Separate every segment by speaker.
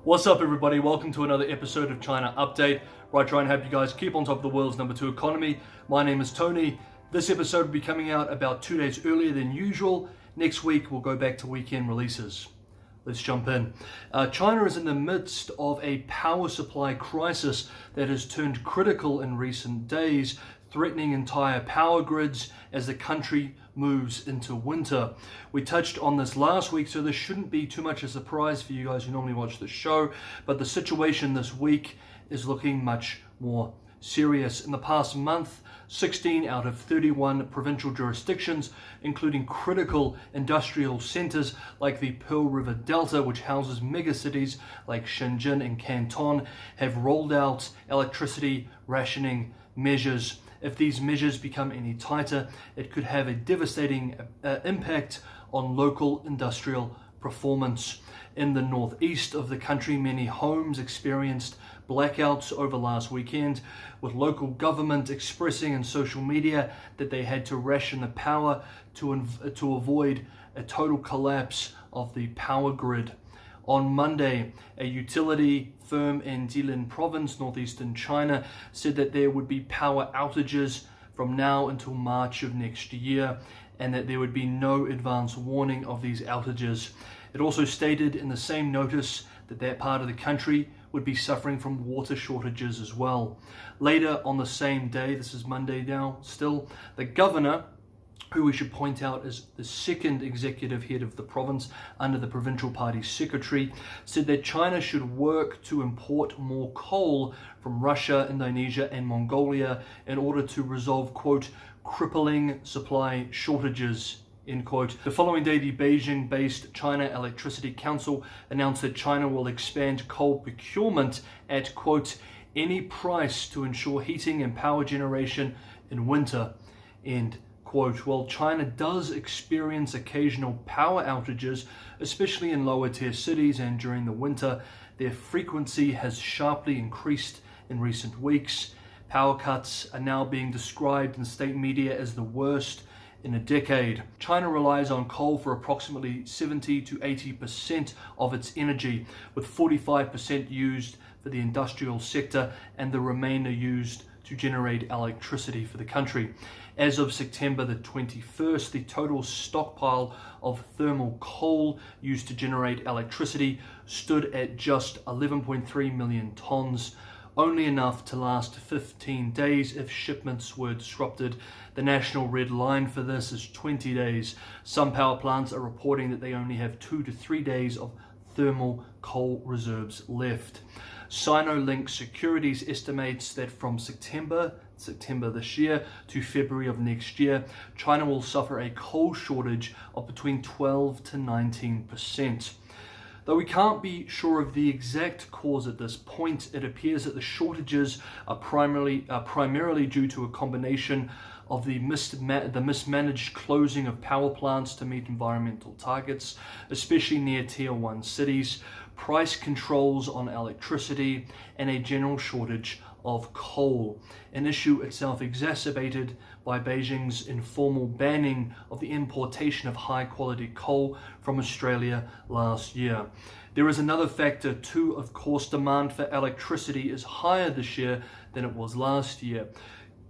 Speaker 1: What's up, everybody? Welcome to another episode of China Update, where I try and help you guys keep on top of the world's #2 economy. My name is Tony. This episode will be coming out about 2 days earlier than usual. Next week, we'll go back to weekend releases. Let's jump in. China is in the midst of a power supply crisis that has turned critical in recent days, threatening entire power grids as the country moves into winter. We touched on this last week, so this shouldn't be too much a surprise for you guys who normally watch the show, but the situation this week is looking much more serious. In the past month, 16 out of 31 provincial jurisdictions, including critical industrial centers like the Pearl River Delta, which houses megacities like Shenzhen and Canton, have rolled out electricity rationing measures. If these measures become any tighter, it could have a devastating impact on local industrial performance. In the northeast of the country, many homes experienced blackouts over last weekend, with local government expressing in social media that they had to ration the power to avoid a total collapse of the power grid. On Monday, a utility firm in Jilin province, northeastern China, said that there would be power outages from now until March of next year, and that there would be no advance warning of these outages. It also stated in the same notice that that part of the country would be suffering from water shortages as well. Later on the same day, this is Monday now still, the governor, who we should point out is the second executive head of the province under the provincial party secretary, said that China should work to import more coal from Russia, Indonesia and Mongolia in order to resolve, quote, crippling supply shortages, end quote. The following day, the Beijing-based China Electricity Council announced that China will expand coal procurement at, quote, any price to ensure heating and power generation in winter, end quote. While China does experience occasional power outages, especially in lower tier cities and during the winter, their frequency has sharply increased in recent weeks. Power cuts are now being described in state media as the worst in a decade. China relies on coal for approximately 70 to 80% of its energy, with 45% used for the industrial sector and the remainder used to generate electricity for the country. As of September the 21st, the total stockpile of thermal coal used to generate electricity stood at just 11.3 million tons, only enough to last 15 days if shipments were disrupted. The national red line for this is 20 days. Some power plants are reporting that they only have 2 to 3 days of thermal coal reserves left. Sinolink Securities estimates that from September this year to February of next year, China will suffer a coal shortage of between 12 to 19%. Though we can't be sure of the exact cause at this point, it appears that the shortages are primarily due to a combination of the mismanaged closing of power plants to meet environmental targets, especially near Tier 1 cities, price controls on electricity, and a general shortage of coal, an issue itself exacerbated by Beijing's informal banning of the importation of high-quality coal from Australia last year. There is another factor too, of course. Demand for electricity is higher this year than it was last year.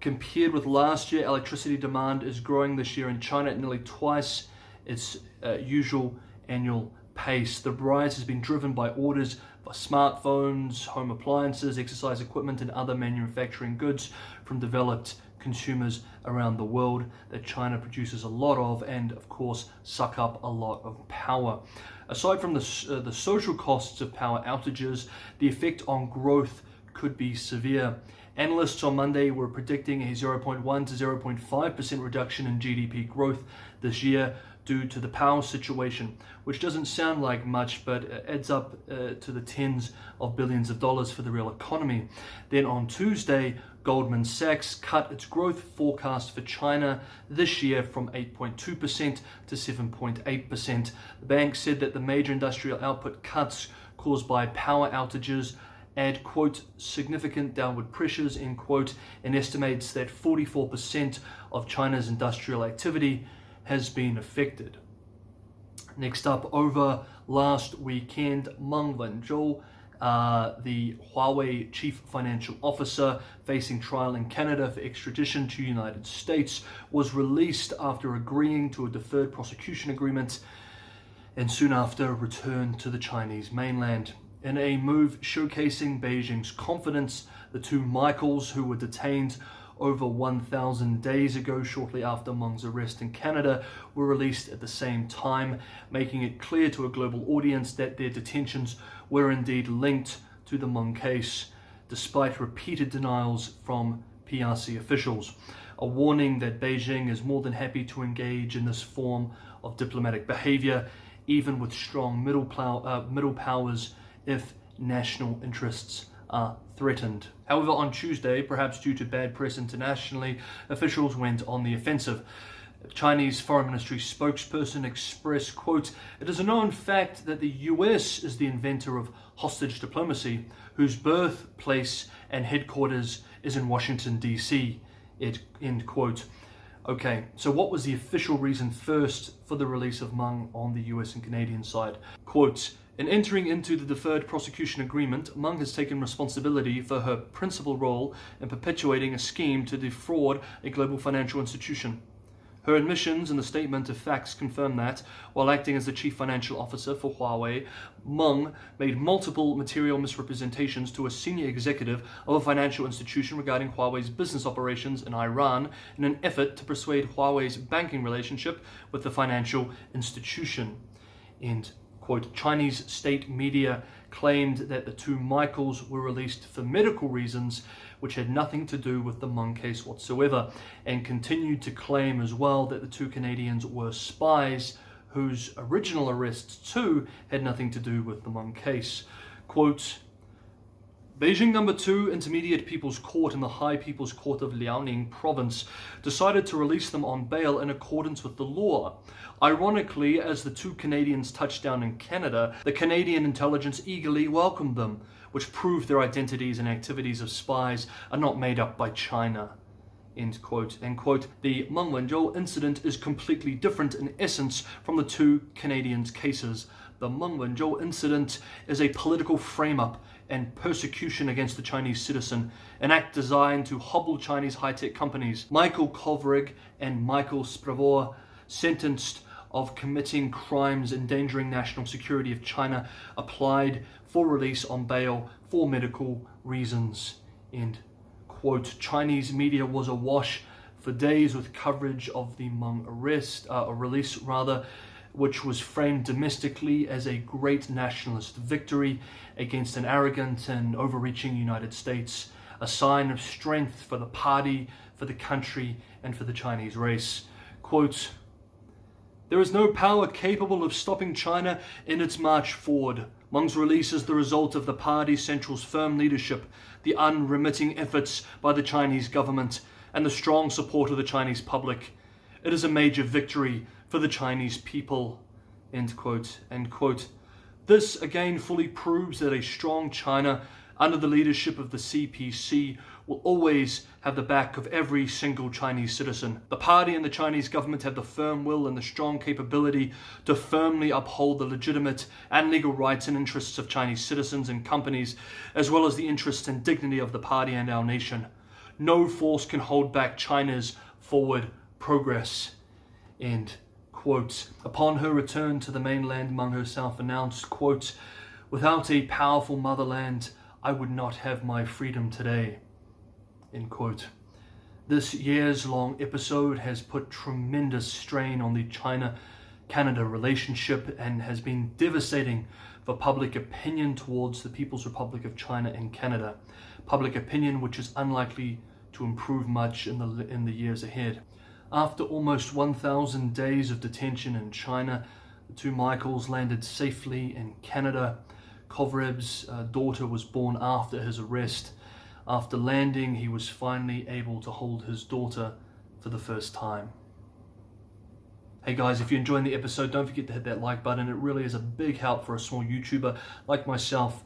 Speaker 1: Compared with last year, electricity demand is growing this year in China at nearly twice its usual annual pace. The rise has been driven by orders for smartphones, home appliances, exercise equipment, and other manufacturing goods from developed consumers around the world that China produces a lot of and, of course, suck up a lot of power. Aside from the social costs of power outages, the effect on growth could be severe. Analysts on Monday were predicting a 0.1 to 0.5% reduction in GDP growth this year due to the power situation, which doesn't sound like much, but adds up to the tens of billions of dollars for the real economy. Then on Tuesday, Goldman Sachs cut its growth forecast for China this year from 8.2% to 7.8%. The bank said that the major industrial output cuts caused by power outages add, quote, significant downward pressures, end quote, and estimates that 44% of China's industrial activity has been affected. Next up, over last weekend, Meng, Wanzhou the Huawei chief financial officer, facing trial in Canada for extradition to the United States, was released after agreeing to a deferred prosecution agreement and soon after returned to the Chinese mainland. In a move showcasing Beijing's confidence, the two Michaels, who were detained over 1,000 days ago shortly after Meng's arrest in Canada, were released at the same time, making it clear to a global audience that their detentions were indeed linked to the Meng case, despite repeated denials from PRC officials. A warning that Beijing is more than happy to engage in this form of diplomatic behavior, even with strong middle powers, if national interests are threatened. However, on Tuesday, perhaps due to bad press internationally, officials went on the offensive. Chinese Foreign Ministry spokesperson expressed, quote, "It is a known fact that the US is the inventor of hostage diplomacy, whose birthplace and headquarters is in Washington, D.C., end quote." Okay, so what was the official reason first for the release of Meng on the US and Canadian side? Quote, "In entering into the deferred prosecution agreement, Meng has taken responsibility for her principal role in perpetuating a scheme to defraud a global financial institution. Her admissions in the statement of facts confirm that, while acting as the chief financial officer for Huawei, Meng made multiple material misrepresentations to a senior executive of a financial institution regarding Huawei's business operations in Iran in an effort to persuade Huawei's banking relationship with the financial institution." End quote. Chinese state media claimed that the two Michaels were released for medical reasons, which had nothing to do with the Meng case whatsoever, and continued to claim as well that the two Canadians were spies whose original arrests too had nothing to do with the Meng case. Quote, "Beijing No. 2 Intermediate People's Court and the High People's Court of Liaoning Province decided to release them on bail in accordance with the law. Ironically, as the two Canadians touched down in Canada, the Canadian intelligence eagerly welcomed them, which proved their identities and activities of spies are not made up by China." End quote. End quote. The Meng Wanzhou incident is completely different in essence from the two Canadians' cases. The Meng Wanzhou incident is a political frame-up and persecution against the Chinese citizen, an act designed to hobble Chinese high-tech companies. Michael Kovrig and Michael Spavor, sentenced of committing crimes endangering national security of China, applied for release on bail for medical reasons. End quote. Chinese media was awash for days with coverage of the Meng release, which was framed domestically as a great nationalist victory against an arrogant and overreaching United States, a sign of strength for the party, for the country, and for the Chinese race. Quote, "There is no power capable of stopping China in its march forward. Meng's release is the result of the party central's firm leadership, the unremitting efforts by the Chinese government, and the strong support of the Chinese public. It is a major victory for the Chinese people." End quote. End quote. This again fully proves that a strong China under the leadership of the CPC will always have the back of every single Chinese citizen. The party and the Chinese government have the firm will and the strong capability to firmly uphold the legitimate and legal rights and interests of Chinese citizens and companies, as well as the interests and dignity of the party and our nation. No force can hold back China's forward progress. End quote. Upon her return to the mainland, Meng herself announced, quote, "Without a powerful motherland, I would not have my freedom today." End quote. This years-long episode has put tremendous strain on the China-Canada relationship and has been devastating for public opinion towards the People's Republic of China and Canada. Public opinion which is unlikely to improve much in the years ahead. After almost 1,000 days of detention in China, the two Michaels landed safely in Canada. Kovrig's daughter was born after his arrest. After landing, he was finally able to hold his daughter for the first time. Hey guys, if you're enjoying the episode, don't forget to hit that like button. It really is a big help for a small YouTuber like myself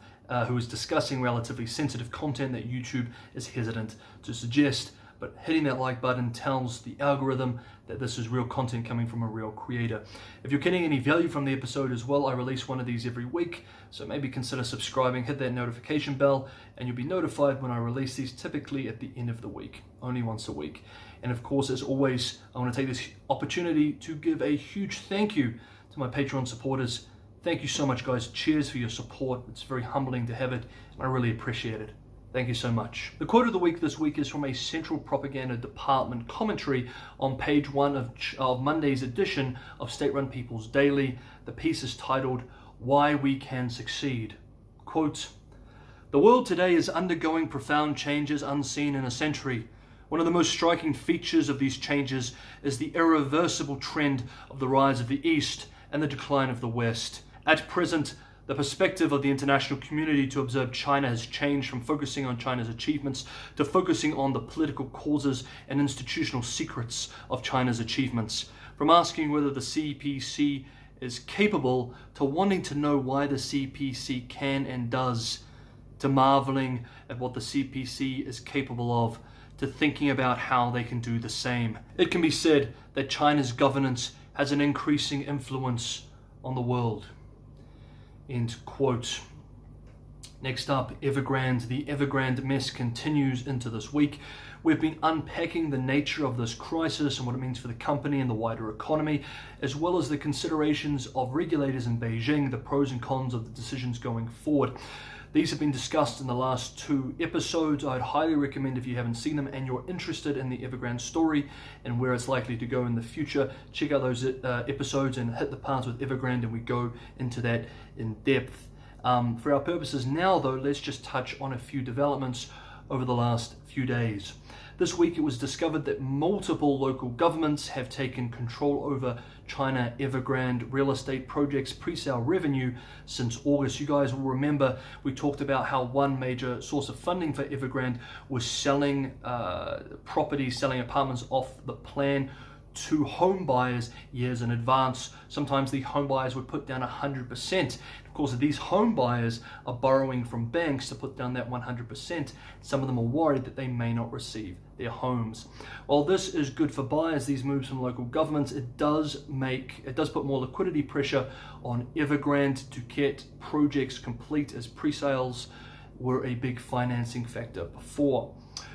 Speaker 1: who is discussing relatively sensitive content that YouTube is hesitant to suggest. but hitting that like button tells the algorithm that this is real content coming from a real creator. If you're getting any value from the episode as well, I release one of these every week, so maybe consider subscribing, hit that notification bell, and you'll be notified when I release these, typically at the end of the week, only once a week. And of course, as always, I want to take this opportunity to give a huge thank you to my Patreon supporters. Thank you so much, guys. Cheers for your support. It's very humbling to have it, and I really appreciate it. Thank you so much. The quote of the week this week is from a Central Propaganda Department commentary on page 1 of Monday's edition of State-Run People's Daily. The piece is titled, "Why We Can Succeed." Quote, "The world today is undergoing profound changes unseen in a century. One of the most striking features of these changes is the irreversible trend of the rise of the East and the decline of the West. At present, the perspective of the international community to observe China has changed from focusing on China's achievements to focusing on the political causes and institutional secrets of China's achievements. From asking whether the CPC is capable to wanting to know why the CPC can and does, to marveling at what the CPC is capable of, to thinking about how they can do the same. It can be said that China's governance has an increasing influence on the world." End quote. Next up, Evergrande. The Evergrande mess continues into this week. We've been unpacking the nature of this crisis and what it means for the company and the wider economy, as well as the considerations of regulators in Beijing, the pros and cons of the decisions going forward. These have been discussed in the last 2 episodes. I'd highly recommend, if you haven't seen them and you're interested in the Evergrande story and where it's likely to go in the future, check out those episodes and hit the paths with Evergrande, and we go into that in depth. For our purposes now, though, let's just touch on a few developments over the last few days. This week it was discovered that multiple local governments have taken control over China Evergrande real estate projects pre-sale revenue since August. You guys will remember we talked about how one major source of funding for Evergrande was selling properties, selling apartments off the plan to home buyers years in advance. Sometimes the home buyers would put down 100%. Of course, these home buyers are borrowing from banks to put down that 100%. Some of them are worried that they may not receive their homes. While this is good for buyers, these moves from local governments, it does put more liquidity pressure on Evergrande to get projects complete, as pre-sales were a big financing factor before.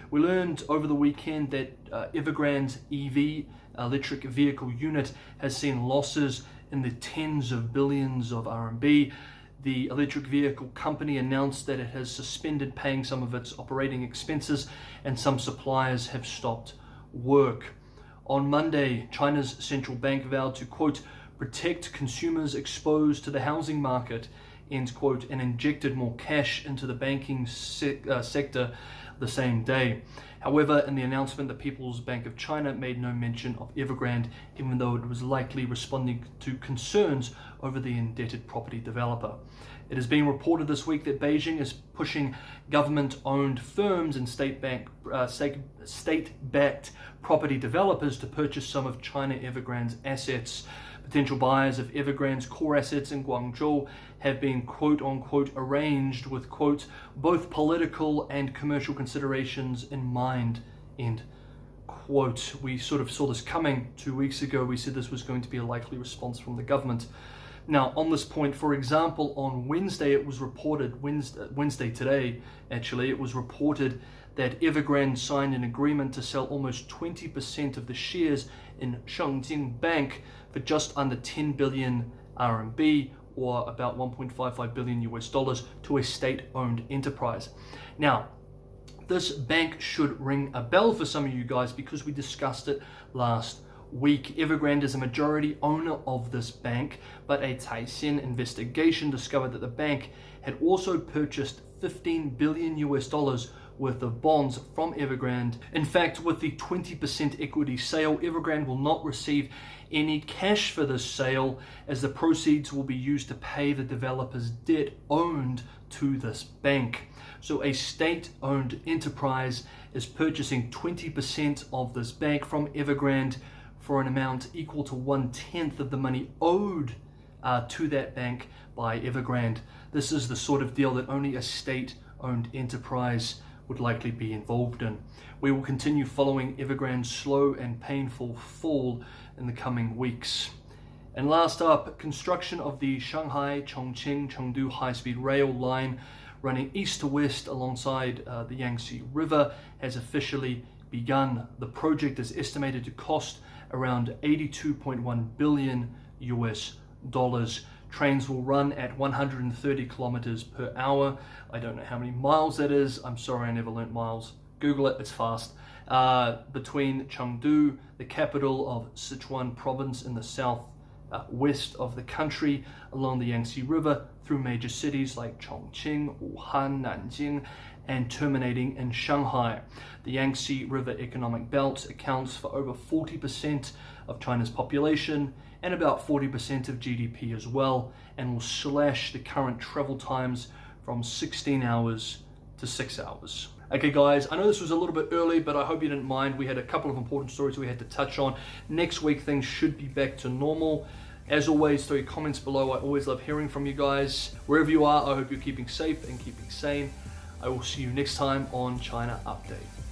Speaker 1: We learned over the weekend that Evergrande's EV, electric vehicle unit, has seen losses in the tens of billions of RMB. The electric vehicle company announced that it has suspended paying some of its operating expenses, and some suppliers have stopped work. On Monday, China's central bank vowed to, quote, protect consumers exposed to the housing market, end quote, and injected more cash into the banking sector the same day. However, in the announcement, the People's Bank of China made no mention of Evergrande, even though it was likely responding to concerns over the indebted property developer. It has been reported this week that Beijing is pushing government-owned firms and state-backed property developers to purchase some of China Evergrande's assets. Potential buyers of Evergrande's core assets in Wanzhou have been quote-unquote arranged with, quote, both political and commercial considerations in mind, end quote. We sort of saw this coming 2 weeks ago. We said this was going to be a likely response from the government. Now, on this point, for example, on Wednesday, it was reported, Wednesday today, actually, it was reported that Evergrande signed an agreement to sell almost 20% of the shares in Shengjing Bank for just under 10 billion RMB, or about $1.55 billion US, to a state-owned enterprise. Now, this bank should ring a bell for some of you guys because we discussed it last week. Evergrande is a majority owner of this bank, but a Caixin investigation discovered that the bank had also purchased $15 billion US worth of bonds from Evergrande. In fact, with the 20% equity sale, Evergrande will not receive any cash for this sale, as the proceeds will be used to pay the developer's debt owed to this bank. So a state-owned enterprise is purchasing 20% of this bank from Evergrande for an amount equal to 1/10 of the money owed to that bank by Evergrande. This is the sort of deal that only a state-owned enterprise would likely be involved in. We will continue following Evergrande's slow and painful fall in the coming weeks. And last up, construction of the Shanghai, Chongqing, Chengdu high-speed rail line running east to west alongside the Yangtze River has officially begun. The project is estimated to cost around $82.1 billion US. Trains will run at 130 kilometers per hour. I don't know how many miles that is. I'm sorry, I never learnt miles. Google it, it's fast. Between Chengdu, the capital of Sichuan province in the south west of the country, along the Yangtze River, through major cities like Chongqing, Wuhan, Nanjing, and terminating in Shanghai. The Yangtze River economic belt accounts for over 40% of China's population and about 40% of GDP as well, and will slash the current travel times from 16 hours to 6 hours. Okay guys, I know this was a little bit early, but I hope you didn't mind. We had a couple of important stories we had to touch on. Next week things should be back to normal. As always, throw your comments below. I always love hearing from you guys. Wherever you are, I hope you're keeping safe and keeping sane. I will see you next time on China Update.